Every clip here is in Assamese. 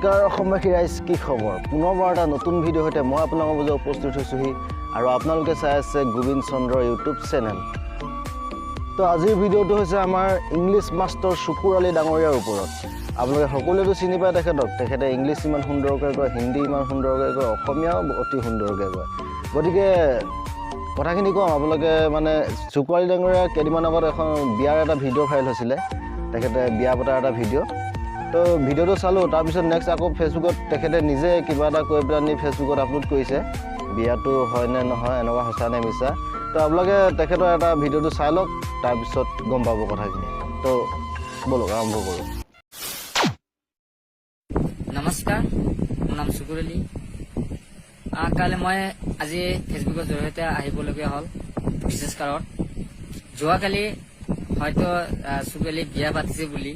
নমস্কাৰ অসমবাসী ৰাইজ কি খবৰ পুনৰবাৰ এটা নতুন ভিডিঅ' সৈতে মই আপোনালোকৰ মাজত উপস্থিত হৈছোহি আৰু আপোনালোকে চাই আছে গোবিন্দ চন্দ্ৰ ইউটিউব চেনেল তো আজিৰ ভিডিঅ'টো হৈছে আমাৰ ইংলিছ মাষ্টৰ শুকুৰ আলী ডাঙৰীয়াৰ ওপৰত আপোনালোকে সকলোৱেতো চিনি পায় তেখেতে ইংলিছ ইমান সুন্দৰকৈ কয় হিন্দী ইমান সুন্দৰকৈ কয় অসমীয়াও অতি সুন্দৰকৈ কয় গতিকে কথাখিনি কওঁ আপোনালোকে মানে শুকুৰ আলী ডাঙৰীয়া কেইদিনমান আগত এখন বিয়াৰ এটা ভিডিঅ' ভাইৰেল হৈছিলে তেখেতে বিয়া পতাৰ এটা ভিডিঅ' তো ভিডিঅ'টো চালোঁ তাৰপিছত নেক্সট আকৌ ফেচবুকত তেখেতে নিজে কিবা এটা কৈ পেলাই ফেচবুকত আপলোড কৰিছে বিয়াটো হয় নে নহয় এনেকুৱা সঁচা নে মিছা তো আপোনালোকে তেখেতৰ এটা ভিডিঅ'টো চাই লওক তাৰপিছত গম পাব কথাখিনি তো বলক আৰম্ভ কৰোঁ নমস্কাৰ মোৰ নাম শুকুৰ আলী কালি মই আজি ফেচবুকৰ জৰিয়তে আহিবলগীয়া হ'ল বিশেষ কাৰণ যোৱাকালি হয়তো শুকুৰ আলী বিয়া পাতিছে বুলি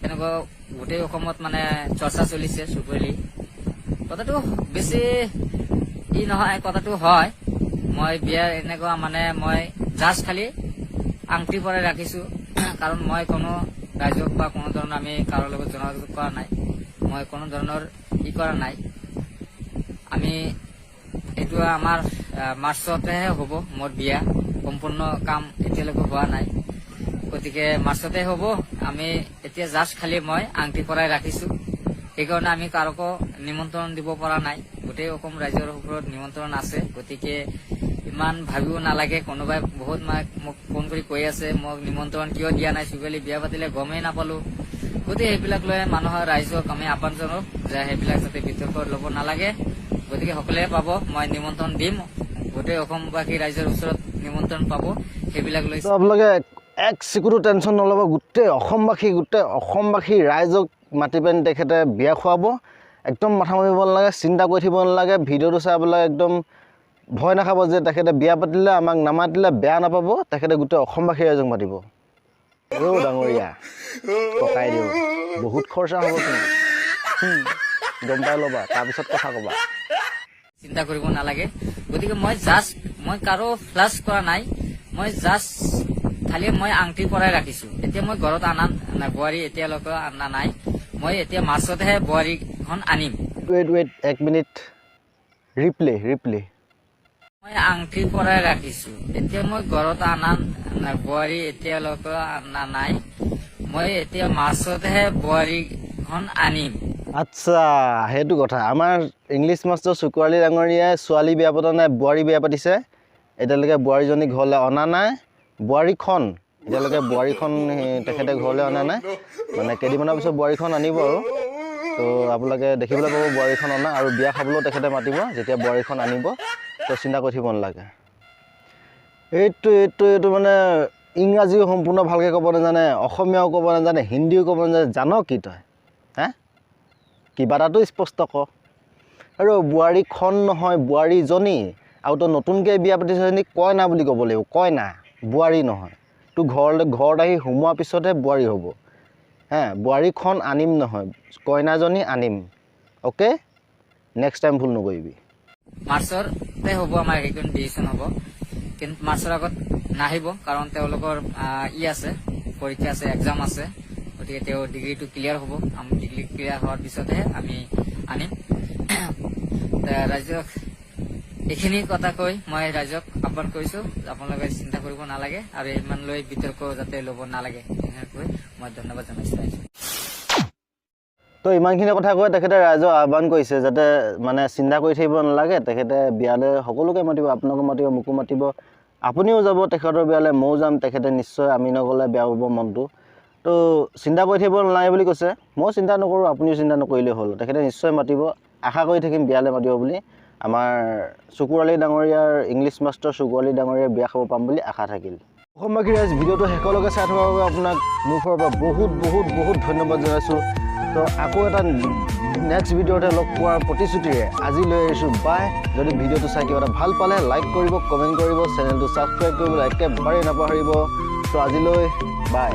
এনেকুৱা গোটেই অসমত মানে চৰ্চা চলিছে শুকুৰ আলী কথাটো বেছি নহয় কথাটো হয় মই বিয়া এনেকুৱা মানে মই জাষ্ট খালি আংটি পৰাই ৰাখিছোঁ কাৰণ মই কোনো ৰাইজক বা কোনো ধৰণৰ আমি কাৰো লগত যোগাযোগ কৰা নাই মই কোনো ধৰণৰ কৰা নাই আমি এইটো আমাৰ মাৰ্চতেহে হ'ব মোৰ বিয়া সম্পূৰ্ণ কাম এতিয়ালৈকে হোৱা নাই গতিকে মাৰ্চতে হ'ব আমি এতিয়া জাষ্ট খালি মই আংটি পৰাই ৰাখিছোঁ সেইকাৰণে আমি কাৰোকো নিমন্ত্ৰণ দিব পৰা নাই গোটেই অসম ৰাইজৰ ওপৰত নিমন্ত্ৰণ আছে গতিকে ইমান ভাবিব নালাগে কোনোবাই বহুত মোক ফোন কৰি কৈ আছে মোক নিমন্ত্ৰণ কিয় দিয়া নাই শুকুৰ আলী বিয়া পাতিলে গমেই নাপালো গতিকে সেইবিলাক লৈ মানুহৰ ৰাইজক আমি আহ্বান জনাওঁ যে সেইবিলাক যাতে বিতৰ্ক ল'ব নালাগে গতিকে সকলোৱে পাব মই নিমন্ত্ৰণ দিম গোটেই অসমবাসী ৰাইজৰ ওচৰত নিমন্ত্ৰণ পাব সেইবিলাক লৈ আপোনালোকে এক চিকুটো টেনশ্যন নল'ব গোটেই অসমবাসী ৰাইজক মাতি পেনি তেখেতে বিয়া খুৱাব একদম মাথা মাৰিব নালাগে চিন্তা কৰি থাকিব নালাগে ভিডিঅ'টো চাই পেলাই একদম ভয় নাখাব যে তেখেতে বিয়া পাতিলে আমাক নামাতিলে বেয়া নাপাব তেখেতে গোটেই অসমবাসী ৰাইজক মাতিব ডাঙৰীয়া টকাই দিওঁ বহুত খৰচা হ'ব গম পাই ল'বা তাৰপিছত কথা ক'বা চিন্তা কৰিব নালাগে গতিকে মই কাৰো ফ্লাছ কৰা নাই মই জাষ্ট খালি মই আংটি পৰাই ৰাখিছোঁ এতিয়া মই ঘৰত আনা বোৱাৰী এতিয়ালৈকে অনা নাই মই এতিয়া মাৰ্চতহে বোৱাৰীখন আনিম ৱেইট এক মিনিট ৰিপ্লে মই আংটি পৰাই ৰাখিছোঁ এতিয়া মই ঘৰত আনা বোৱাৰী এতিয়ালৈকে অনা নাই মই এতিয়া মাৰ্চতহে বোৱাৰীখন আনিম আচ্ছা সেইটো কথা আমাৰ ইংলিছ মাষ্টৰ শুকুৰ আলী ডাঙৰীয়াই ছোৱালী বিয়া পতা নাই বোৱাৰী বিয়া পাতিছে এতিয়ালৈকে বোৱাৰীজনী ঘৰলৈ অনা নাই বোৱাৰীখন এতিয়ালৈকে বোৱাৰীখন তেখেতে ঘৰলৈ অনা নাই মানে কেইদিনমানৰ পিছত বোৱাৰীখন আনিব আৰু তো আপোনালোকে দেখিবলৈ পাব বোৱাৰীখন অনা আৰু বিয়া খাবলৈও তেখেতে মাতিব যেতিয়া বোৱাৰীখন আনিব তো চিন্তা কৰি থাকিব নালাগে এইটো মানে ইংৰাজীও সম্পূৰ্ণ ভালকৈ ক'ব নাজানে অসমীয়াও ক'ব নাজানে হিন্দীও ক'ব নাজানে জান কি তই হে কিবা এটাতো স্পষ্ট ক আৰু বোৱাৰীখন নহয় বোৱাৰীজনী আৰু তই নতুনকৈ বিয়া পাতিছজনী কইনা বুলি ক'ব লাগিব কইনা বোৱাৰী নহয় তোৰ ঘৰত আহি সোমোৱাৰ পিছতহে বোৱাৰী হ'ব বোৱাৰীখন আনিম নহয় কইনাজনী আনিম অ'কে নেক্সট টাইম ভুল নকৰিবি মাৰ্চতে হ'ব আমাৰ সেইখন ডিচিশ্যন হ'ব কিন্তু মাৰ্চৰ আগত নাহিব কাৰণ তেওঁলোকৰ আছে পৰীক্ষা আছে এক্সাম আছে গতিকে তেওঁৰ ডিগ্ৰীটো ক্লিয়াৰ হ'ব আমি ডিগ্ৰী ক্লিয়াৰ হোৱাৰ পিছতহে আমি আনিম ৰাইজক এইখিনি কথা কৈ মই ৰাইজক আহ্বান কৰিছোঁ আপোনালোকে চিন্তা কৰিব নালাগে আৰু ইমান লৈ বিতৰ্ক যাতে ল'ব নালাগে এনেকৈ মই ধন্যবাদ জনাইছোঁ তো ইমানখিনি কথা কৈ তেখেতে ৰাইজক আহ্বান কৰিছে যাতে মানে চিন্তা কৰি থাকিব নালাগে তেখেতে বিয়ালৈ সকলোকে মাতিব আপোনালোকে মাতিব মোকো মাতিব আপুনিও যাব তেখেতৰ বিয়ালৈ ময়ো যাম তেখেতে নিশ্চয় আমি নগ'লে বেয়া পাব মনটো তো চিন্তা কৰি থাকিব নালাগে বুলি কৈছে মই চিন্তা নকৰোঁ আপুনিও চিন্তা নকৰিলেই হ'ল তেখেতে নিশ্চয় মাতিব আশা কৰি থাকিম বিয়ালৈ মাতিব বুলি আমাৰ শুকুৰ আলী ডাঙৰীয়াৰ ইংলিছ মাষ্টৰ শুকুৰ আলী ডাঙৰীয়াৰ বিয়া খাব পাম বুলি আশা থাকিল অসমবাসী ৰাইজ ভিডিঅ'টো শেষলৈকে চাই থকাৰ বাবে আপোনাক মোৰ ফালৰ পৰা বহুত ধন্যবাদ জনাইছোঁ তো আকৌ এটা নেক্সট ভিডিঅ'তে লগ পোৱাৰ প্ৰতিশ্ৰুতিৰে আজি লৈ আহিছোঁ বাই যদি ভিডিঅ'টো চাই কিবা এটা ভাল পালে লাইক কৰিব কমেণ্ট কৰিব চেনেলটো ছাবস্ক্ৰাইব কৰিবলৈ একেবাৰে নাপাহৰিব তো আজিলৈ বাই